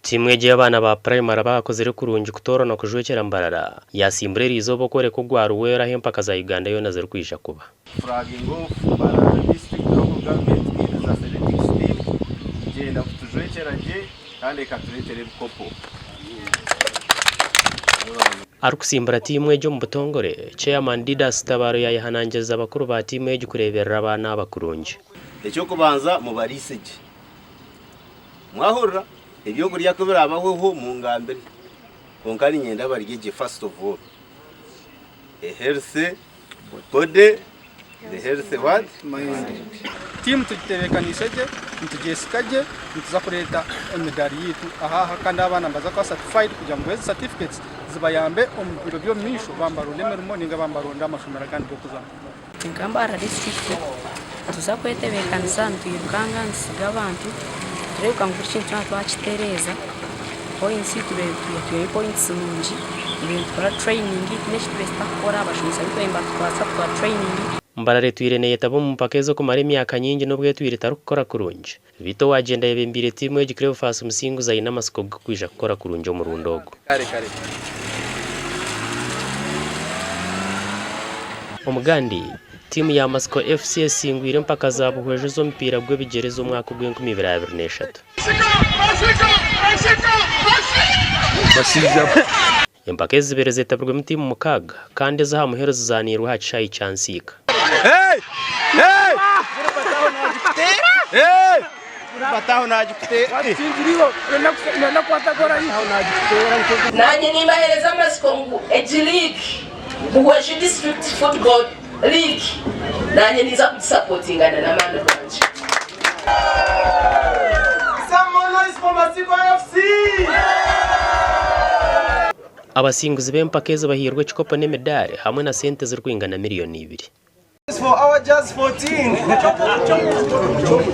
tiimu y'abana ba purayimare bakoze kurungi kutorana kujwekera Mbarara yasimburwa izobo kore kugwa Luwero hempa kaza Uganda yo nazo kwisha kuba flagging off Mbarara district local government za athletics team genda kutujwekera je kandi katuletere bukopo Arukusimbura tiimu ejo mu butongore chairman Didas Tabaro yayihanangeza abakuru ba tiimu ejo kureberera abana abakurungi ecyo kubanza mu bariseje mwahurra ebyo kuriya kubira abaweho mu ngambere konkani nyenda barigije first of all a healthy body the healthy what mind team tuterekaniseje ntugесikaje ntuzakureta emedali yitu aha kandi abana baza kwa certified kujya mu certificates zibayambe omubiro byo misho bambara ulemerimo ninga bambaronda amashumira kandi byo kuzana Mbarara district tuzakwetebekaniza ntuyirukanga nsiga abantu tureka ngo ikintu twakitereza points tuye points munji ibintu training next best akora abashumisa bikwemba twasa training Mbarara tuyireneye tabo mu pakezo kumara imyaka nyingi nubwo tuyirita rukora kurungi bito wagenda yebembire tiimu y'Igikreve fasi musingu zayina masiko kwija gukora kurungi mu rundogo kare Omugandi tiimu ya Masiko FC singwire mpaka zabuhweje zo mpira gwe bigereza umwaka gw'2023 Empaka zibereze taburwe mutimu mukaga kandi za muherezo zanirwa hacayi chansika bataho najikutera nanye nimbahereza amasiko ngo AGEIHANGWE buhweje district football league nanye niza kusapotingana na manda banje abasinguzi b'empakeze bahirwe chikopa n'emedali hamwe na sente z'urwingana miliyoni 2 for our just 14